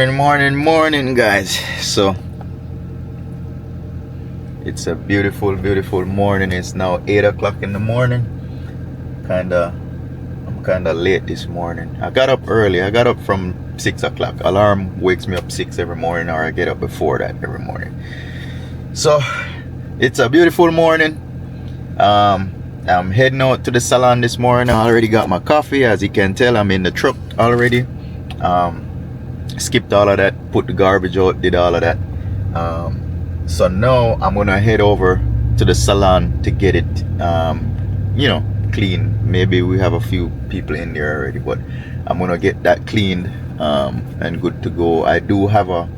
Morning, guys. So it's a beautiful morning. It's now 8 o'clock in the morning. I'm kinda late this morning. I got up early. I got up from 6 o'clock. Alarm wakes me up 6 every morning, or I get up before that every morning. So it's a beautiful morning. I'm heading out to the salon this morning. I already got my coffee. As you can tell, I'm in the truck already. Skipped all of that, put the garbage out, did all of that. So now I'm gonna head over to the salon to get it clean. Maybe we have a few people in there already, but I'm gonna get that cleaned and good to go. I do have a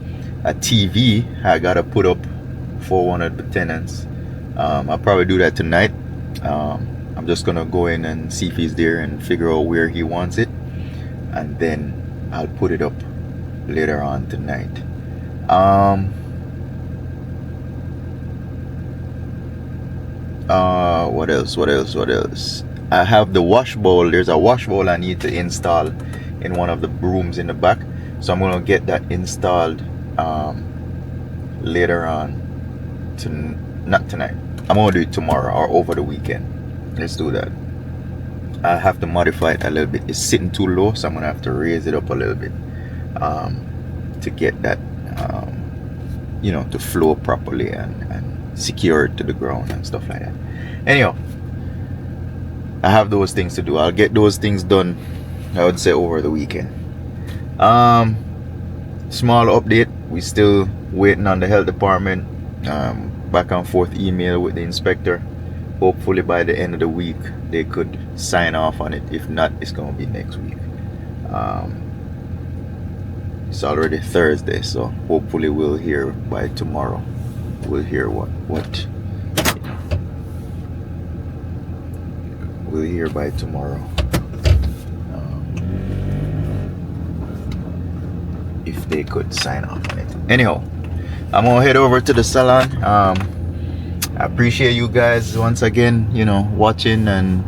TV I gotta put up for one of the tenants. I'll probably do that tonight. I'm just gonna go in and see if he's there and figure out where he wants it, and then I'll put it up later on tonight. What else? I have the wash bowl. There's a wash bowl I need to install in one of the rooms in the back, so I'm gonna get that installed later on. Not tonight. I'm gonna do it tomorrow or over the weekend. Let's do that. I have to modify it a little bit. It's sitting too low, so I'm gonna have to raise it up a little bit to get that to flow properly and secure it to the ground and stuff like that. Anyhow, I have those things to do. I'll get those things done, I would say, over the weekend. Small update, we still waiting on the health department. Back and forth email with the inspector. Hopefully by the end of the week they could sign off on it. If not, it's gonna be next week. It's already Thursday, so hopefully we'll hear by tomorrow. We'll hear what we'll hear by tomorrow. If they could sign off on it. Anyhow, I'm gonna head over to the salon. I appreciate you guys once again, watching and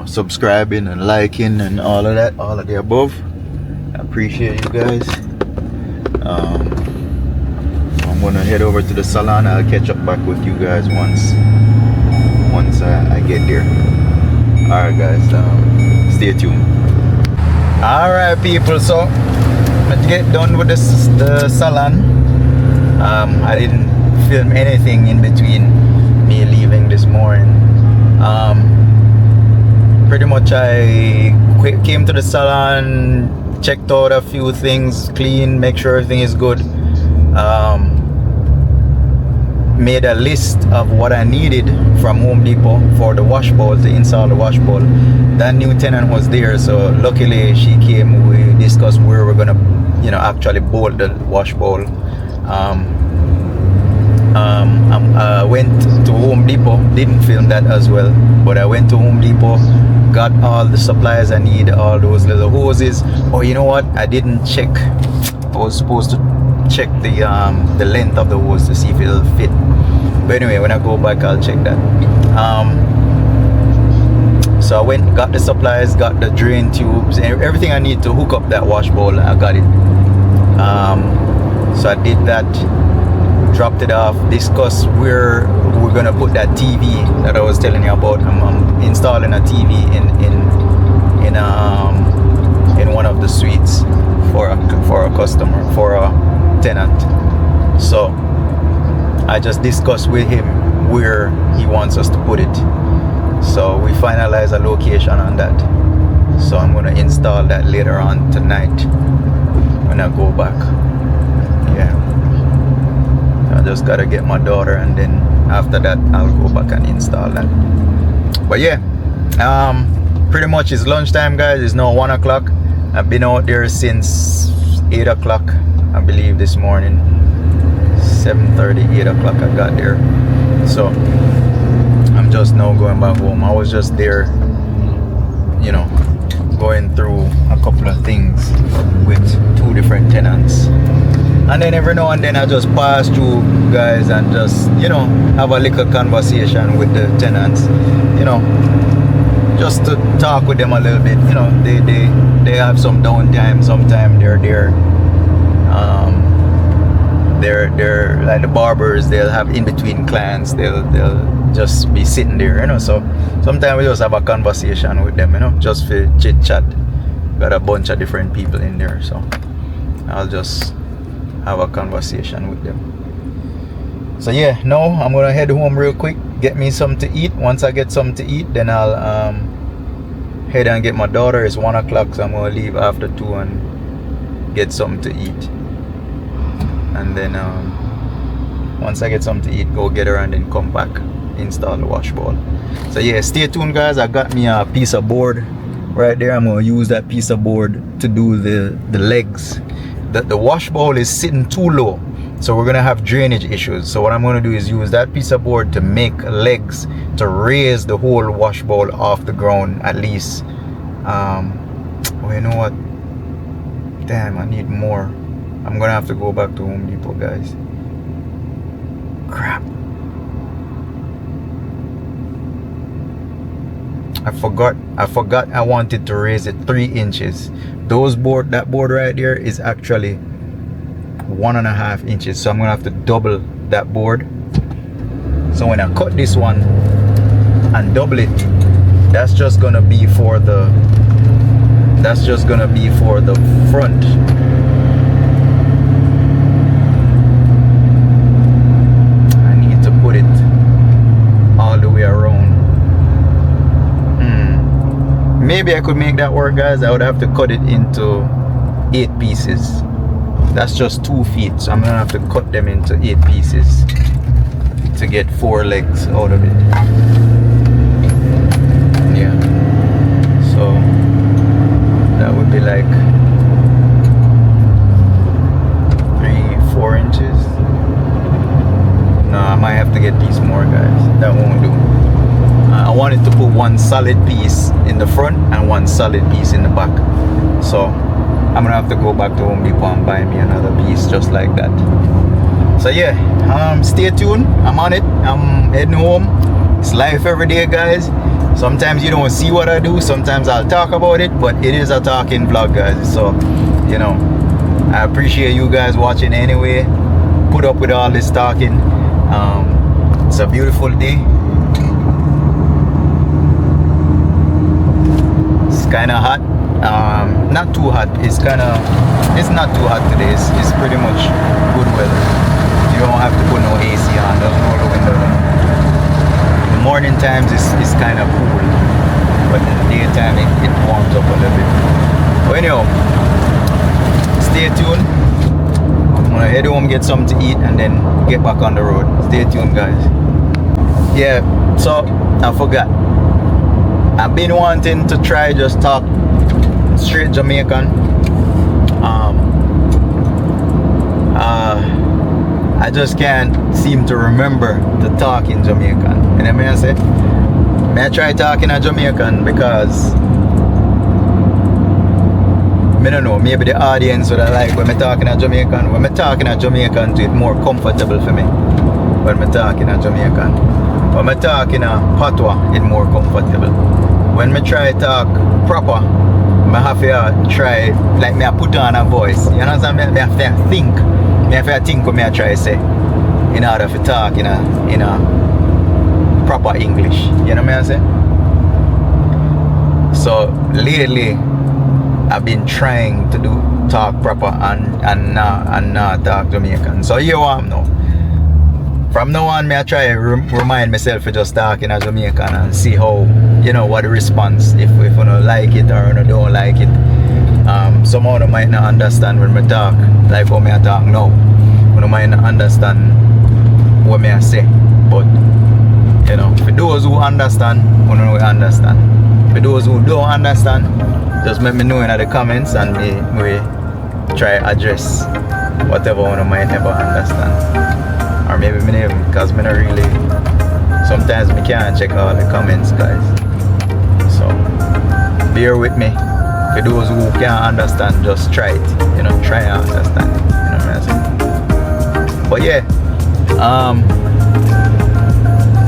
subscribing and liking and all of that, all of the above. I appreciate you guys. I'm gonna head over to the salon. I'll catch up back with you guys once I get there. Alright guys, stay tuned. Alright people, so let's get done with the salon. I didn't film anything in between me leaving this morning. Pretty much I came to the salon, checked out a few things, clean, make sure everything is good. Made a list of what I needed from Home Depot for the wash bowl, to install the wash bowl. That new tenant was there, so luckily she came. We discussed where we're gonna actually bolt the wash bowl. I went to Home Depot, didn't film that as well, but I went to Home Depot, got all the supplies I need, all those little hoses. Oh, you know what, I didn't check. I was supposed to check the length of the hose to see if it'll fit, but anyway, when I go back I'll check that. So I went, got the supplies, got the drain tubes and everything I need to hook up that wash bowl. I got it. So I did that, dropped it off, discussed where we're gonna put that TV that I was telling you about. I'm installing a TV in one of the suites for a customer, for a tenant. So I just discussed with him where he wants us to put it. So we finalized a location on that. So I'm gonna install that later on tonight when I go back. Yeah, I just gotta get my daughter, and then after that I'll go back and install that. But yeah, pretty much it's lunchtime, guys. It's now 1 o'clock. I've been out there since 8 o'clock, I believe, this morning. 7:30, 8 o'clock I got there. So I'm just now going back home. I was just there, going through a couple of things with 2 different tenants. And then every now and then I just pass through, guys, and just have a little conversation with the tenants. just to talk with them a little bit. You know, they have some downtime. Sometimes they're there. They're like the barbers. They'll have in between clients. They'll just be sitting there. You know, so sometimes we just have a conversation with them. You know, just for chit chat. Got a bunch of different people in there, so I'll just have a conversation with them. So yeah, now I'm gonna head home real quick, get me something to eat. Once I get something to eat, then I'll head and get my daughter. It's 1 o'clock, so I'm gonna leave after 2 and get something to eat. And then once I get something to eat, go get her and then come back, install the wash bowl. So yeah, stay tuned guys. I got me a piece of board right there. I'm gonna use that piece of board to do the legs. The wash bowl is sitting too low, so we're gonna have drainage issues. So what I'm gonna do is use that piece of board to make legs to raise the whole wash bowl off the ground at least. Oh, you know what? Damn, I need more. I'm gonna have to go back to Home Depot, guys. Crap. I forgot I wanted to raise it 3 inches. That board right there is actually 1.5 inches. So I'm gonna have to double that board. So when I cut this one and double it, that's just gonna be for the front. I need to put it all the way around. Maybe I could make that work, guys. I would have to cut it into 8 pieces. That's just 2 feet, so I'm gonna have to cut them into 8 pieces to get 4 legs out of it. Yeah, so that would be like 3-4 inches. No, I might have to get these more, guys. That won't do. I wanted to put 1 solid piece in the front and 1 solid piece in the back. So I'm gonna have to go back to Home Depot and buy me another piece just like that. So yeah, stay tuned. I'm on it. I'm heading home. It's life every day, guys. Sometimes you don't see what I do. Sometimes I'll talk about it, but it is a talking vlog, guys. So, you know, I appreciate you guys watching anyway. Put up with all this talking. It's a beautiful day. It's kind of hot. Not too hot. It's not too hot today. It's pretty much good weather. You don't have to put no AC on. There's no window. The morning times is kind of cool, but in the daytime it warms up a little bit. But anyhow, stay tuned. I'm gonna head home, get something to eat, and then get back on the road. Stay tuned, guys. Yeah, so I forgot. I've been wanting to try just talk straight Jamaican. I just can't seem to remember to talk in Jamaican. And I may say, may I try talking in Jamaican because I don't know, maybe the audience would like when I talking in Jamaican. When I talking in Jamaican, it's more comfortable for me. When I talking in Jamaican. When I talking in Patois, it's more comfortable. When I try talk proper, I have to try, like me I put on a voice. You understand? I have to think. I have to think what I try to say in order to talk in a proper English. You know what I'm saying? So lately, I've been trying to talk proper and not talk Jamaican. So you want now. From now on, I try to remind myself to just talk in a Jamaican and see how, you know, what the response, if you don't like it or you don't like it. Some of them might not understand when I talk, like how I talk now. You might not understand what I say. But, you know, for those who understand, you know, we understand. For those who don't understand, just let me know in the comments and we try to address whatever one might never understand. Or maybe me never, because me not really, sometimes me can't check all the comments, guys. So bear with me. For those who can't understand, just try it. You know, try and understand it. You know what I'm saying? But yeah,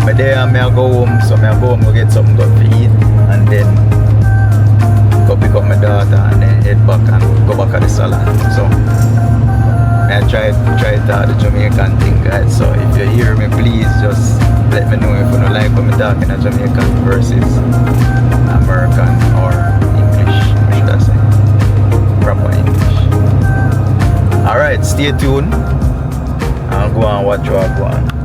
me there and me I go home, so me I go home go get something good to eat and then go pick up my daughter and then head back and go back at the salon. So I try to the Jamaican thing, guys. So if you hear me, please just let me know if you don't like when I'm talking a Jamaican versus American or English, should I say, proper English. Alright, stay tuned. I'll go and watch what I go on.